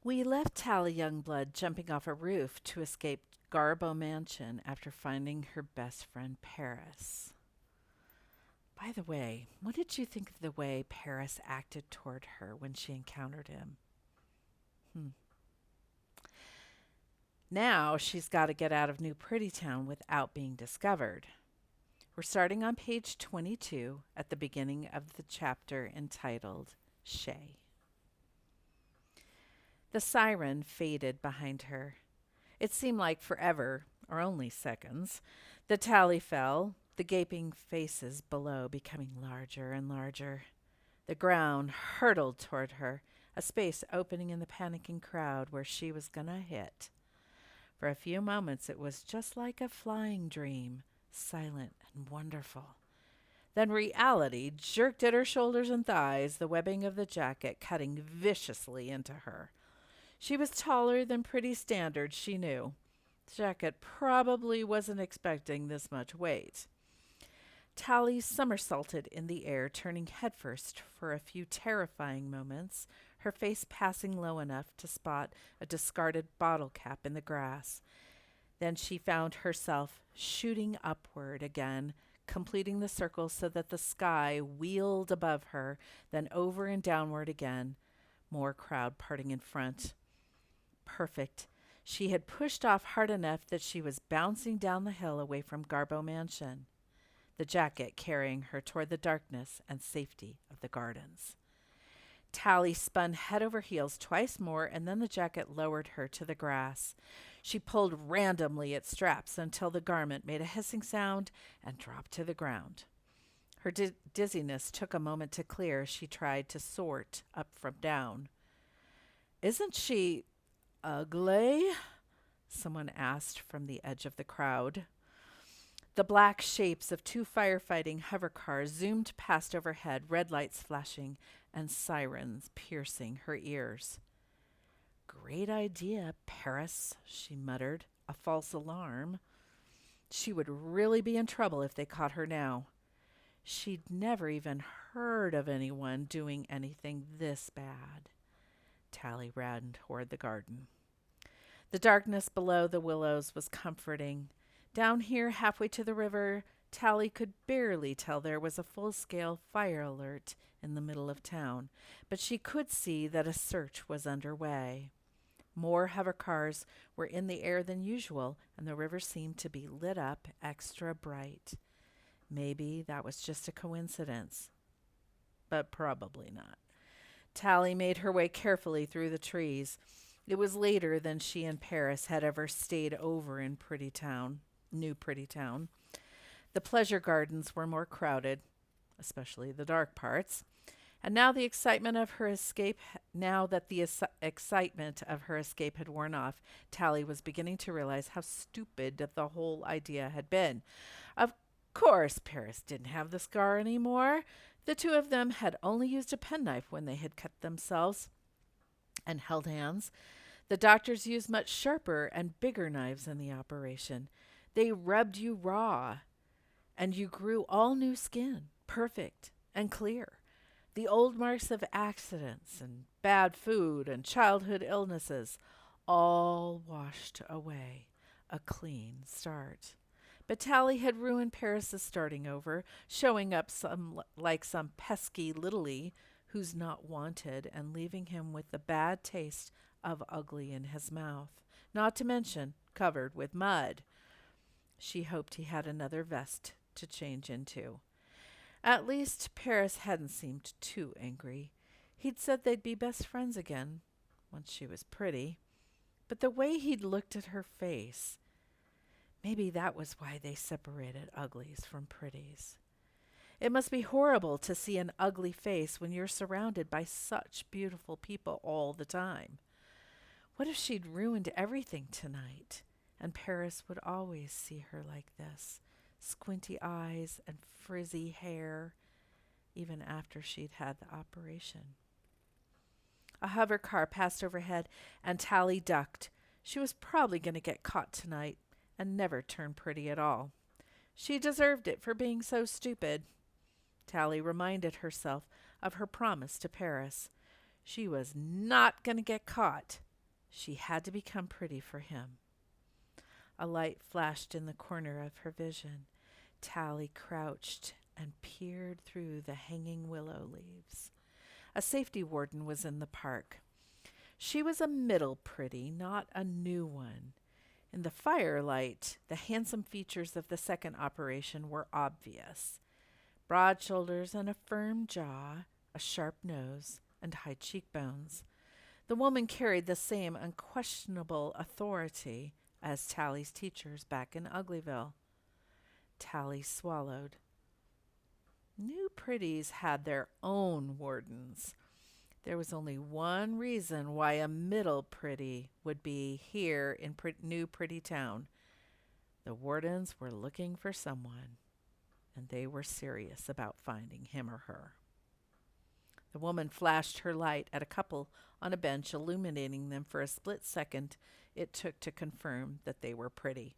We left Tally Youngblood jumping off a roof to escape Garbo Mansion after finding her best friend Paris. By the way, what did you think of the way Paris acted toward her when she encountered him? Hmm. Now she's got to get out of New Pretty Town without being discovered. We're starting on page 22 at the beginning of the chapter entitled Shay. The siren faded behind her. It seemed like forever, or only seconds. The tally fell, the gaping faces below becoming larger and larger. The ground hurtled toward her, a space opening in the panicking crowd where she was gonna hit. For a few moments it was just like a flying dream, silent and wonderful. Then reality jerked at her shoulders and thighs, the webbing of the jacket cutting viciously into her. She was taller than pretty standards, she knew. The jacket probably wasn't expecting this much weight. Tally somersaulted in the air, turning headfirst for a few terrifying moments, her face passing low enough to spot a discarded bottle cap in the grass. Then she found herself shooting upward again, completing the circle so that the sky wheeled above her, then over and downward again. More crowd parting in front. Perfect. She had pushed off hard enough that she was bouncing down the hill away from Garbo Mansion, the jacket carrying her toward the darkness and safety of the gardens. Tally spun head over heels twice more, and then the jacket lowered her to the grass. She pulled randomly at straps until the garment made a hissing sound and dropped to the ground. Her dizziness took a moment to clear as she tried to sort up from down. "Isn't she ugly?" someone asked from the edge of the crowd. The black shapes of two firefighting hover cars zoomed past overhead, red lights flashing and sirens piercing her ears. "Great idea, Paris," she muttered, a false alarm. She would really be in trouble if they caught her now. She'd never even heard of anyone doing anything this bad. Tally ran toward the garden. The darkness below the willows was comforting. Down here, halfway to the river, Tally could barely tell there was a full-scale fire alert in the middle of town, but she could see that a search was underway. More hover cars were in the air than usual, and the river seemed to be lit up extra bright. Maybe that was just a coincidence, but probably not. Tally made her way carefully through the trees. It was later than she and Paris had ever stayed over in New Pretty Town. The pleasure gardens were more crowded, especially the dark parts. And now the excitement of her escape, now that the excitement of her escape had worn off, Tally was beginning to realize how stupid the whole idea had been. Of course, Paris didn't have the scar anymore. The two of them had only used a penknife when they had cut themselves and held hands. The doctors used much sharper and bigger knives in the operation. They rubbed you raw, and you grew all new skin, perfect and clear. The old marks of accidents and bad food and childhood illnesses all washed away. A clean start. But Tally had ruined Paris's starting over, showing up like some pesky littlie who's not wanted and leaving him with the bad taste of ugly in his mouth, not to mention covered with mud. She hoped he had another vest to change into. At least Paris hadn't seemed too angry. He'd said they'd be best friends again, once she was pretty. But the way he'd looked at her face, maybe that was why they separated uglies from pretties. It must be horrible to see an ugly face when you're surrounded by such beautiful people all the time. What if she'd ruined everything tonight, and Paris would always see her like this? Squinty eyes and frizzy hair, even after she'd had the operation. A hover car passed overhead, and Tally ducked. She was probably going to get caught tonight and never turn pretty at all. She deserved it for being so stupid. Tally reminded herself of her promise to Paris. She was not going to get caught She had to become pretty for him. A light flashed in the corner of her vision. Tally crouched and peered through the hanging willow leaves. A safety warden was in the park. She was a middle pretty, not a new one. In the firelight, the handsome features of the second operation were obvious. Broad shoulders and a firm jaw, a sharp nose, and high cheekbones. The woman carried the same unquestionable authority as Tally's teachers back in Uglyville. Tally swallowed. New pretties had their own wardens. There was only one reason why a middle pretty would be here in New Pretty Town. The wardens were looking for someone, and they were serious about finding him or her. The woman flashed her light at a couple on a bench, illuminating them for a split second it took to confirm that they were pretty.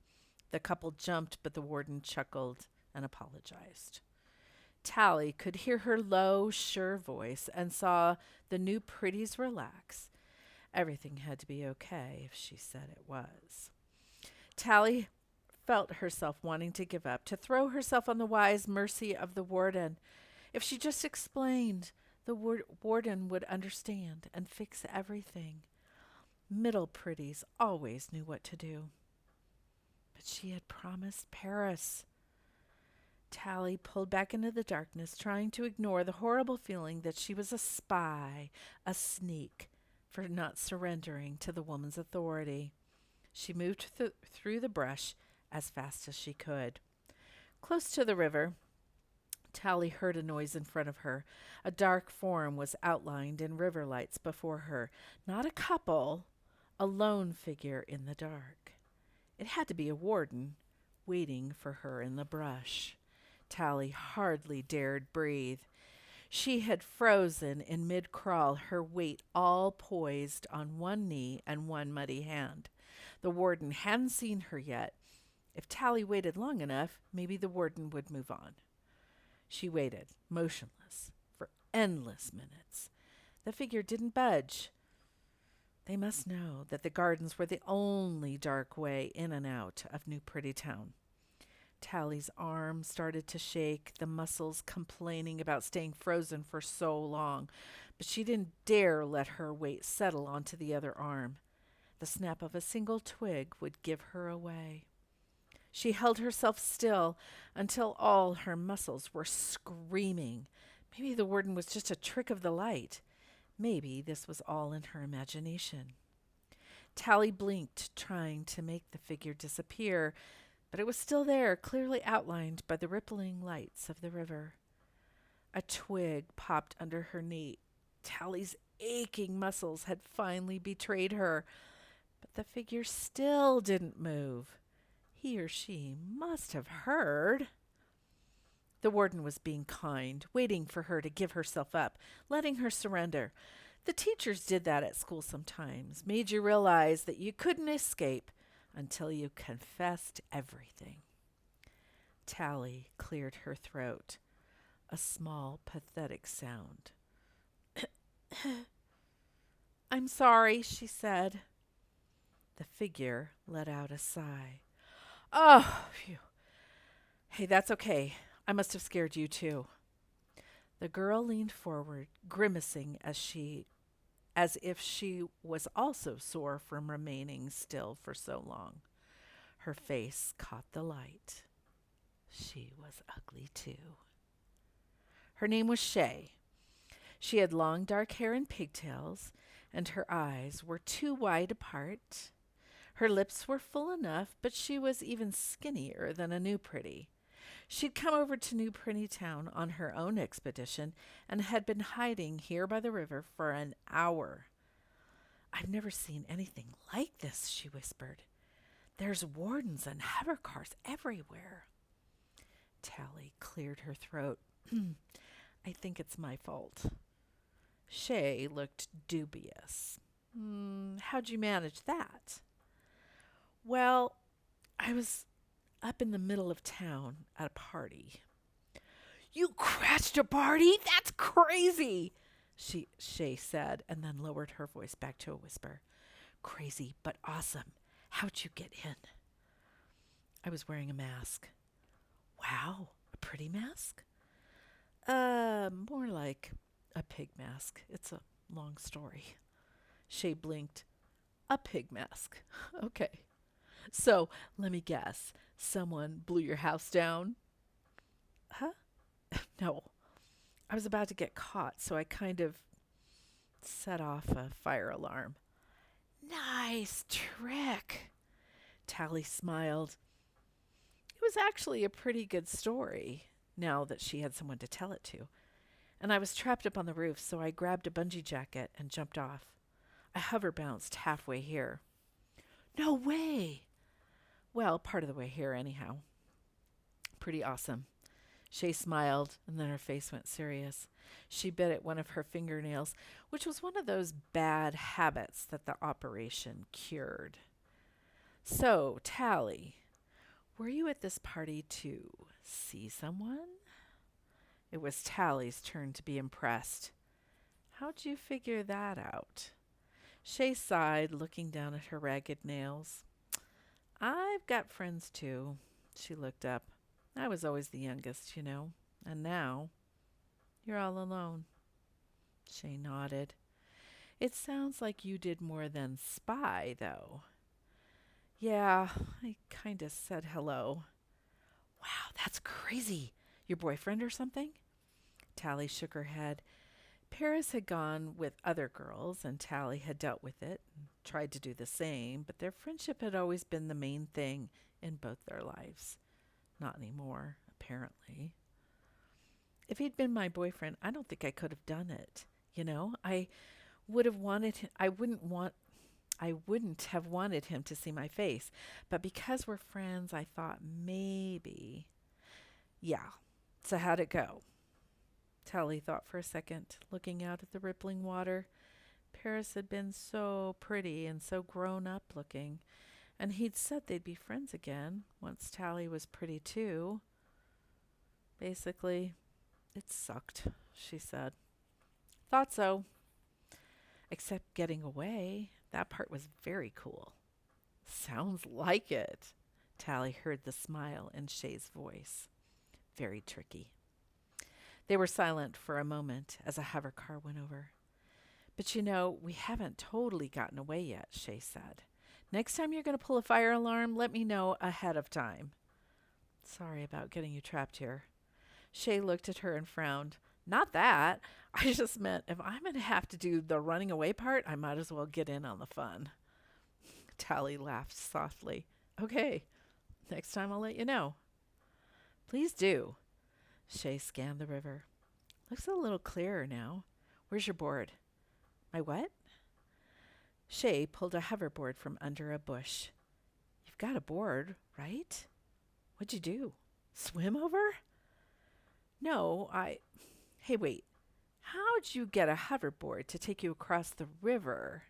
The couple jumped, but the warden chuckled and apologized. Tally could hear her low, sure voice and saw the new pretties relax. Everything had to be okay if she said it was. Tally felt herself wanting to give up, to throw herself on the wise mercy of the warden. If she just explained, the warden would understand and fix everything. Middle pretties always knew what to do. But she had promised Paris. Tally pulled back into the darkness, trying to ignore the horrible feeling that she was a spy, a sneak, for not surrendering to the woman's authority. She moved through the brush as fast as she could. Close to the river, Tally heard a noise in front of her. A dark form was outlined in river lights before her. Not a couple, a lone figure in the dark. It had to be a warden, waiting for her in the brush. Tally hardly dared breathe. She had frozen in mid-crawl, her weight all poised on one knee and one muddy hand. The warden hadn't seen her yet. If Tally waited long enough, maybe the warden would move on. She waited, motionless, for endless minutes. The figure didn't budge. They must know that the gardens were the only dark way in and out of New Pretty Town. Tally's arm started to shake, the muscles complaining about staying frozen for so long, but she didn't dare let her weight settle onto the other arm. The snap of a single twig would give her away. She held herself still until all her muscles were screaming. Maybe the warden was just a trick of the light. Maybe this was all in her imagination. Tally blinked, trying to make the figure disappear, but it was still there, clearly outlined by the rippling lights of the river. A twig popped under her knee. Tally's aching muscles had finally betrayed her, but the figure still didn't move. He or she must have heard. The warden was being kind, waiting for her to give herself up, letting her surrender. The teachers did that at school sometimes, made you realize that you couldn't escape until you confessed everything. Tally cleared her throat, a small, pathetic sound. "I'm sorry," she said. The figure let out a sigh. "Oh, phew. Hey, that's okay. I must have scared you too." The girl leaned forward, grimacing as if she was also sore from remaining still for so long. Her face caught the light. She was ugly too. Her name was Shay. She had long dark hair and pigtails, and her eyes were too wide apart. Her lips were full enough, but she was even skinnier than a new pretty. She'd come over to New Pretty Town on her own expedition and had been hiding here by the river for an hour. "I've never seen anything like this," she whispered. "There's wardens and hover cars everywhere." Tally cleared her throat. "I think it's my fault." Shay looked dubious. How'd you manage that?" "Well, I was up in the middle of town at a party." "You crashed a party? That's crazy!" Shay said, and then lowered her voice back to a whisper. crazy but awesome. How'd you get in? I was wearing a mask. Wow, a pretty mask? More like a pig mask. It's a long story. Shay blinked. A pig mask. Okay. So, let me guess. Someone blew your house down? Huh? No. I was about to get caught, so I kind of set off a fire alarm. Nice trick. Tally smiled. It was actually a pretty good story, now that she had someone to tell it to. And I was trapped up on the roof, so I grabbed a bungee jacket and jumped off. I hover bounced halfway here. No way! Well, part of the way here, anyhow. Pretty awesome. Shay smiled, and then her face went serious. She bit at one of her fingernails, which was one of those bad habits that the operation cured. So, Tally, were you at this party to see someone? It was Tally's turn to be impressed. How'd you figure that out? Shay sighed, looking down at her ragged nails. I've got friends too. She looked up. I was always the youngest, you know. And now, you're all alone. Shay nodded. It sounds like you did more than spy, though. Yeah, I kind of said hello. Wow, that's crazy. Your boyfriend or something? Tally shook her head. Paris had gone with other girls, and Tally had dealt with it and tried to do the same, but their friendship had always been the main thing in both their lives. Not anymore, apparently. If he'd been my boyfriend, I don't think I could have done it. You know, I wouldn't have wanted him to see my face, but because we're friends, I thought maybe. Yeah. So how'd it go? Tally thought for a second, looking out at the rippling water. Paris had been so pretty and so grown up looking, and he'd said they'd be friends again once Tally was pretty too. Basically, it sucked, she said. Thought so. Except getting away. That part was very cool. Sounds like it. Tally heard the smile in Shay's voice. Very tricky. They were silent for a moment as a hover car went over. But you know, we haven't totally gotten away yet, Shay said. Next time you're going to pull a fire alarm, let me know ahead of time. Sorry about getting you trapped here. Shay looked at her and frowned. Not that. I just meant if I'm going to have to do the running away part, I might as well get in on the fun. Tally laughed softly. Okay, next time I'll let you know. Please do. Shay scanned the river. Looks a little clearer now. Where's your board? My what? Shay pulled a hoverboard from under a bush. You've got a board, right? What'd you do? Swim over? No, Hey, wait. How'd you get a hoverboard to take you across the river?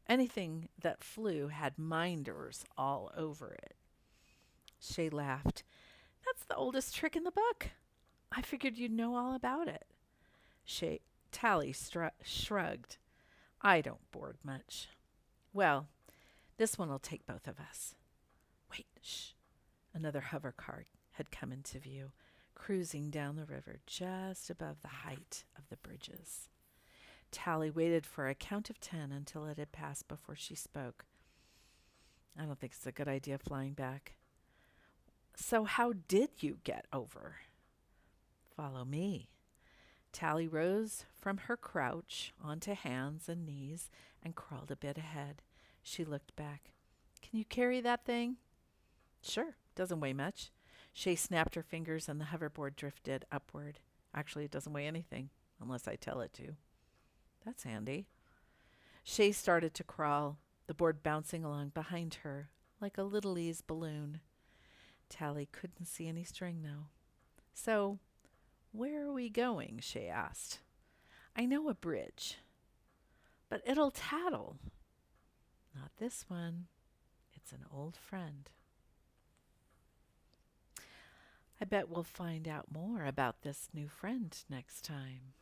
Anything that flew had minders all over it. Shay laughed. That's the oldest trick in the book. I figured you'd know all about it. Tally shrugged. I don't board much. Well, this one will take both of us. Wait, shh. Another hover car had come into view, cruising down the river just above the height of the bridges. Tally waited for a count of 10 until it had passed before she spoke. I don't think it's a good idea flying back. So how did you get over? Follow me. Tally rose from her crouch onto hands and knees and crawled a bit ahead. She looked back. Can you carry that thing? Sure, doesn't weigh much. Shay snapped her fingers and the hoverboard drifted upward. Actually, it doesn't weigh anything, unless I tell it to. That's handy. Shay started to crawl, the board bouncing along behind her, like a Little Ease balloon. Tally couldn't see any string, though. So, where are we going? Shay asked. I know a bridge, but it'll tattle. Not this one. It's an old friend. I bet we'll find out more about this new friend next time.